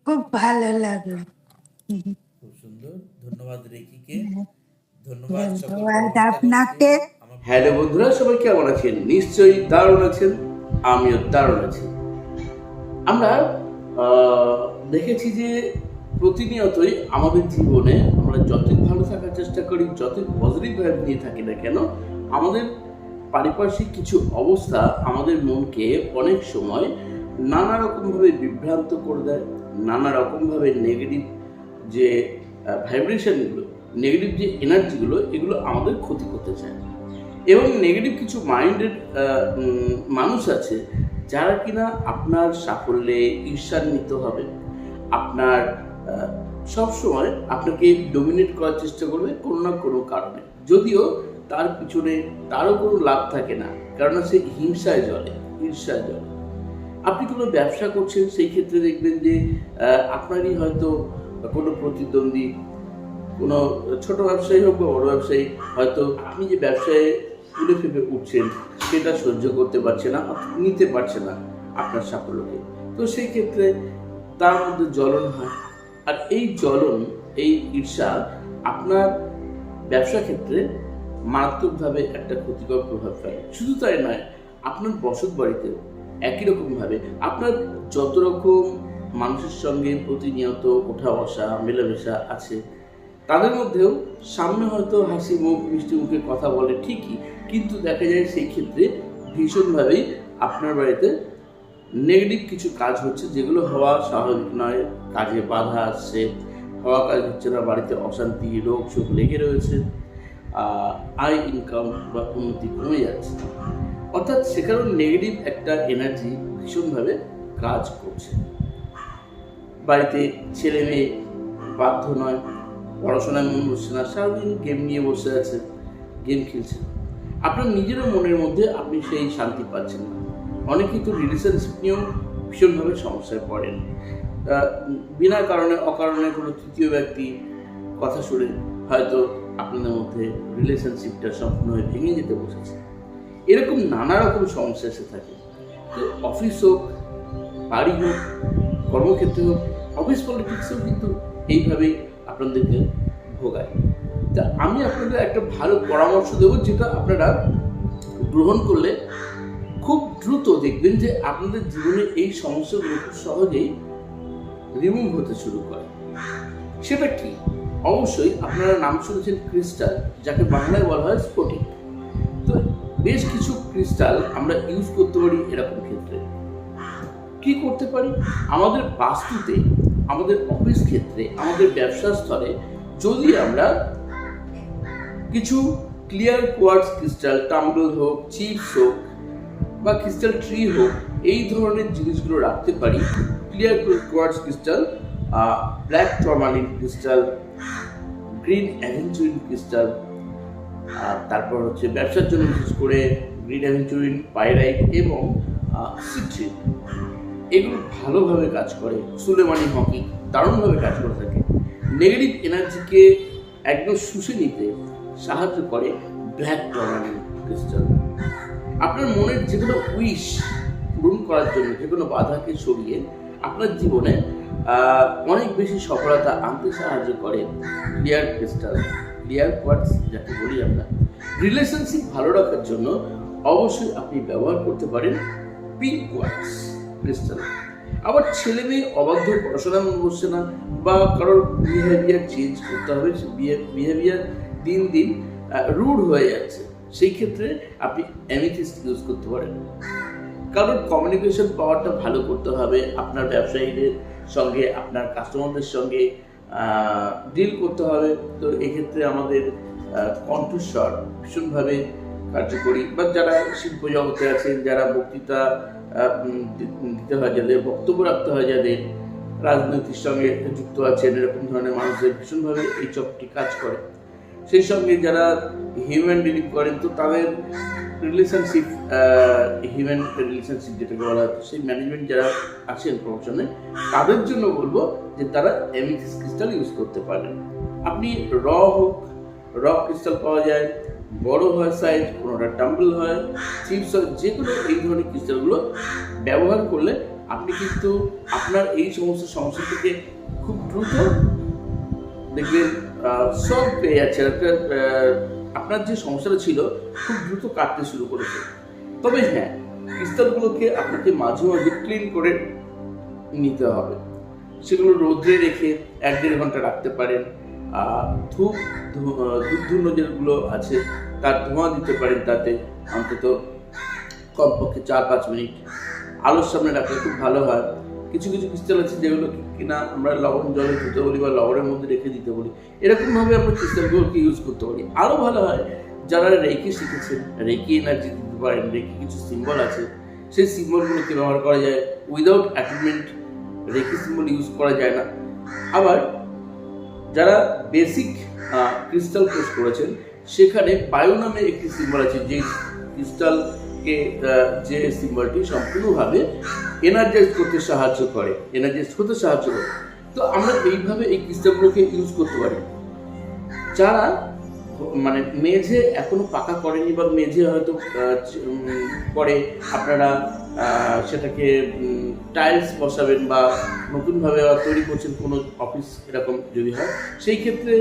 খুব ভালো লাগলো। খুব সুন্দর, ধন্যবাদ রেকিকে, ধন্যবাদ সকল ধন্যবাদ প্রবক্তাগণকে। আপনাকে। হ্যালো বন্ধুরা, সবাই কেমন আছেন? নিশ্চয়ই দারুণ আছেন, আমিও দারুণ আছি। আমরা দেখেছি যে প্রতিনিয়তই আমাদের জীবনে আমরা যতই ভালো থাকার চেষ্টা করি, যতই পজিটিভ ভাইব নিয়ে থাকি না কেন, আমাদের পারিপার্শ্বিক কিছু অবস্থা আমাদের মনকে অনেক সময় নানা রকমভাবে বিভ্রান্ত করে দেয়, নানা রকমভাবে নেগেটিভ যে ভাইব্রেশনগুলো, নেগেটিভ যে এনার্জিগুলো, এগুলো আমাদের ক্ষতি করতে চায়। এবং নেগেটিভ কিছু মাইন্ডেড মানুষ আছে যারা কিনা আপনার সাফল্যে ঈর্ষান্বিত হবে, আপনার সবসময় আপনাকে ডোমিনেট করার চেষ্টা করবে কোনো না কোনো কারণে, যদিও তার পিছনে তারও কোনো লাভ থাকে না, কারণ সে হিংসায় জ্বলে, ঈর্ষায় জ্বলে। আপনি কোনো ব্যবসা করছেন, সেই ক্ষেত্রে দেখবেন যে আপনারই হয়তো কোনো প্রতিদ্বন্দ্বী, কোনো ছোট ব্যবসায়ী হোক বা বড় ব্যবসায়ী, হয়তো আপনি যে ব্যবসায় তুলে ফেপে উঠছেন সেটা সহ্য করতে পারছে না, নিতে পারছে না আপনার সাফল্যকে। তো সেই ক্ষেত্রে তার মধ্যে জ্বলন হয়, আর এই জ্বলন, এই ঈর্ষা আপনার ব্যবসা ক্ষেত্রে মারাত্মকভাবে একটা ক্ষতিকর প্রভাব ফেলে। শুধু তাই নয়, আপনার বসত বাড়িতেও একই রকমভাবে আপনার যত রকম মানুষের সঙ্গে প্রতিনিয়ত ওঠা বসা মেলামেশা আছে, তাদের মধ্যেও সামনে হয়তো হাসি মুখ মিষ্টি মুখে কথা বলে ঠিকই, কিন্তু দেখা যায় সেই ক্ষেত্রে ভীষণভাবেই আপনার বাড়িতে নেগেটিভ কিছু কাজ হচ্ছে, যেগুলো হওয়া স্বাভাবিক নয়। কাজে বাধা আসছে, হওয়া কাজ হচ্ছে না, বাড়িতে অশান্তি, রোগ শোক লেগে রয়েছে, আয় ইনকাম বা উন্নতি কমে যাচ্ছে। অর্থাৎ সেখানেও নেগেটিভ একটা এনার্জি ভীষণভাবে কাজ করছে। বাড়িতে ছেলে মেয়ে বাধ্য নয়, পড়াশোনায় মন বসছে না, সারাদিন গেম নিয়ে বসে আছে, গেম খেলছে। আপনার নিজেরও মনের মধ্যে আপনি সেই শান্তি পাচ্ছেন না। অনেকেই তো রিলেশনশিপ নিয়েও ভীষণভাবে সমস্যায় পড়েন, বিনা কারণে অকারণে কোনো তৃতীয় ব্যক্তি কথা শুনে হয়তো আপনাদের মধ্যে রিলেশনশিপটা সম্পূর্ণভাবে ভেঙে যেতে বসেছে। এরকম নানা রকম সমস্যা এসে থাকে। তো অফিস হোক, বাড়ি হোক, কর্মক্ষেত্রে হোক, অফিস পলিটিক্সেও কিন্তু এইভাবেই আপনাদেরকে ভোগায়। তা আমি আপনাদের একটা ভালো পরামর্শ দেবো, যেটা আপনারা গ্রহণ করলে খুব দ্রুত দেখবেন যে আপনাদের জীবনে এই সমস্যাগুলো খুব সহজেই রিমুভ হতে শুরু করে। সেটা কি? অবশ্যই আপনারা নাম শুনেছেন ক্রিস্টাল, যাকে বাংলায় বলা হয় স্ফটিক। তো বেশ কিছু ক্রিস্টাল আমরা ইউজ করতে পারি এরকম ক্ষেত্রে। কি করতে পারি? আমাদের বাস্তুতে, আমাদের অফিস ক্ষেত্রে, আমাদের ব্যবসা স্থলে যদি আমরা কিছু ক্লিয়ার কোয়ার্টজ ক্রিস্টাল, টাম্বল হোক, চিপস হোক বা ক্রিস্টাল ট্রি হোক, এই ধরনের জিনিসগুলো রাখতে পারি। Clear quartz crystal, black tourmaline crystal, green aventurine crystal, তারপর হচ্ছে ব্যবসার জন্য বিশেষ করে গ্রিন অ্যাভেঞ্চুরিন, পাইরাইট এবং সিট্রিন, এগুলো ভালোভাবে কাজ করে। সুলেমানি হকি দারুণভাবে কাজ করে থাকে। নেগেটিভ এনার্জিকে একদম শুষে নিতে সাহায্য করে ব্ল্যাক ট্রমালিন ক্রিস্টাল। আপনার মনের যে কোনো উইশ পূরণ করার জন্য, যে কোনো বাধাকে সরিয়ে আপনার জীবনে অনেক বেশি সফলতা আনতে সাহায্য করে ক্লিয়ার ক্রিস্টাল, ক্লিয়ার কোয়ার্টজ যাকে বলি আমরা। রিলেশনশিপ ভালো রাখার জন্য অবশ্যই আপনি ব্যবহার করতে পারেন পিঙ্ক কোয়ার্টজ ক্রিস্টাল। আবার ছেলে মেয়ে অবাধ্য, পড়াশোনা মন বসছে না, বা কারোর বিহেভিয়ার চেঞ্জ করতে হবে, বিহেভিয়ার দিন দিন রুড হয়ে যাচ্ছে, সেই ক্ষেত্রে আপনি অ্যামেথিস্ট ইউজ করতে পারেন। কারণ কমিউনিকেশন পাওয়ারটা ভালো করতে হবে, আপনার ব্যবসায়ীদের সঙ্গে, আপনার কাস্টমারদের সঙ্গে ডিল করতে হবে। তো এক্ষেত্রে আমাদের কণ্ঠস্বর ভীষণভাবে কার্যকরী। বা যারা শিল্প জগতে আছেন, যারা বক্তৃতা দিতে হয়, যাদের বক্তব্য রাখতে হয়, যাদের রাজনৈতিক সঙ্গে যুক্ত আছেন, এরকম ধরনের মানুষদের ভীষণভাবে এই চকটি কাজ করে। সেই সঙ্গে যারা হিউম্যান ডিলিং করেন, তো তাদের রিলেশনশিপ, হিউম্যান রিলেশনশিপ যেটাকে বলা হয়, সেই ম্যানেজমেন্ট যারা আছেন প্রফেশনে, তাদের জন্য বলবো যে তারা অ্যামেথিস্ট ক্রিস্টাল ইউজ করতে পারেন। আপনি হোক, র ক্রিস্টাল পাওয়া যায়, বড় হয় সাইজ, কোনোটা টাম্বল হয়, চিপস হয়, যে কোনো এই ধরনের ক্রিস্টালগুলো ব্যবহার করলে আপনি কিন্তু আপনার এই সমস্ত সমস্যা থেকে খুব দ্রুত দেখবেন সব পেয়ে যাচ্ছে। আপনার যে সমস্যাটা ছিল খুব দ্রুত কাটতে শুরু করেছে। তবে হ্যাঁ, ক্রিস্টালগুলোকে আপনাকে মাঝে মাঝে ক্লিন করে নিতে হবে। সেগুলো রোদ্রে রেখে 1-1.5 ঘন্টা রাখতে পারেন। ধূপ ধূপ যেগুলো আছে তার ধোঁয়া দিতে পারেন, তাতে অন্তত কমপক্ষে 4-5 মিনিট আলোর সামনে রাখলে খুব ভালো হয়। কিছু কিছু ক্রিস্টাল আছে যেগুলো কিনা আমরা লবণ জলে ধুতে বলি বা লবণের মধ্যে রেখে দিতে বলি, এরকমভাবে আমরা ক্রিস্টালগুলোকে ইউজ করতে পারি। আরও ভালো হয় যারা রেকি শিখেছেন, রেকি এনার্জি দিতে পারেন, রেকি কিছু সিম্বল আছে, সেই সিম্বলগুলোকে ব্যবহার করা যায়। উইদাউট অ্যাটেনমেন্ট রেকি সিম্বল ইউজ করা যায় না। আবার যারা বেসিক ক্রিস্টাল কোর্স করেছেন, সেখানে বায়ু নামে একটি সিম্বল আছে, যে ক্রিস্টালকে যে সিম্বলটি সম্পূর্ণভাবে এনার্জাইজ করতে সাহায্য করে, এনার্জাইজ হতে সাহায্য করে। তো আমরা এইভাবে এই ক্রিস্টালগুলোকে ইউজ করতে পারি। যারা মানে মেঝে এখনো পাকা করেনি বা মেঝে হয়তো পরে আপনারা সেটাকে টাইলস বসাবেন বা নতুনভাবে তৈরি করছেন কোনো অফিস, এরকম যদি হয়, সেই ক্ষেত্রে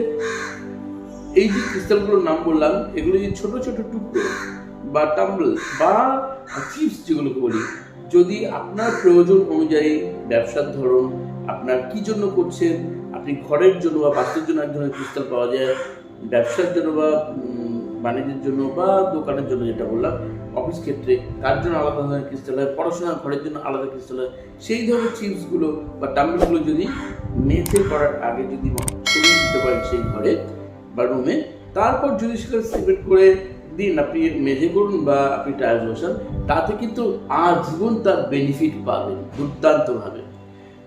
এই যে ক্রিস্টালগুলোর নাম বললাম, এগুলো যে ছোট ছোট টুকরো বা টাম্বল বা চিপস যেগুলোকে বলি, যদি আপনার প্রয়োজন অনুযায়ী ব্যবসার ধরন, আপনার কি জন্য করছেন, আপনি ঘরের জন্য বা বাস্তুর জন্য এক ধরনের ক্রিস্টাল পাওয়া যায়, ব্যবসার জন্য বা বাণিজ্যের জন্য বা দোকানের জন্য যেটা বললাম, অফিস ক্ষেত্রে তার জন্য আলাদা ধরনের ক্রিস্টাল হয়, পড়াশোনার ঘরের জন্য আলাদা ক্রিস্টাল হয়। সেই ধরনের চিপসগুলো বা টাম্বলগুলো যদি মেঝে করার আগে যদি সরিয়ে দিতে পারেন সেই ঘরে বা রুমে, তারপর যদি সেটা সিমেন্ট করে দিন, আপনি মেঝে করুন বা আপনি টাইলস বসান, তাতে কিন্তু আজীবন তার বেনিফিট পাবেন দুর্দান্তভাবে।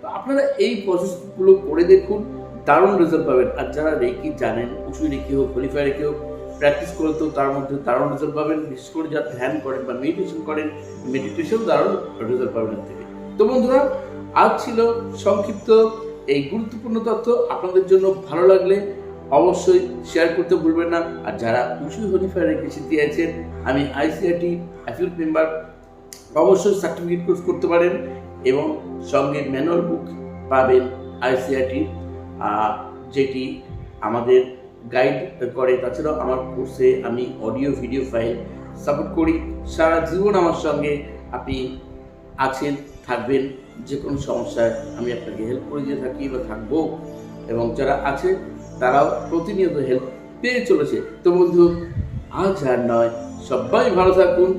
তো আপনারা এই প্রসেসগুলো করে দেখুন, দারুণ রেজাল্ট পাবেন। আর যারা রেকি জানেন, উসুই রেকি হোক, মডিফাই রেকি হোক, প্র্যাকটিস করে তো তার মধ্যে দারুণ রেজাল্ট পাবেন। বিশেষ করে যারা ধ্যান করেন বা মেডিটেশন করেন, মেডিটেশন দারুণ রেজাল্ট পাবেন এর থেকে। তো বন্ধুরা, আজ ছিল সংক্ষিপ্ত এই গুরুত্বপূর্ণ তথ্য। আপনাদের জন্য ভালো লাগলে অবশ্যই শেয়ার করতে ভুলবেন না। আর যারা উসুই মডিফাই রেকি শিখতে আছেন, আমি আইসিআইটি অ্যাফিলিয়েট মেম্বার, অবশ্যই সার্টিফিকেট কোর্স করতে পারেন এবং সঙ্গে ম্যানুয়াল বুক পাবেন আইসিআইটি, যেটি আমাদের গাইড করে। তাছাড়াও আমার কোর্সে আমি অডিও ভিডিও ফাইল সাপোর্ট করি। সারা জীবন আমার সঙ্গে আপনি আছেন, থাকবেন। যে কোনো সমস্যায় আমি আপনাকে হেল্প করে দিয়ে থাকি বা থাকবো, এবং যারা আছে তারাও প্রতিনিয়ত হেল্প পেয়ে চলেছে। তো বন্ধু, আজ আর নয়, সবাই ভালো থাকুন।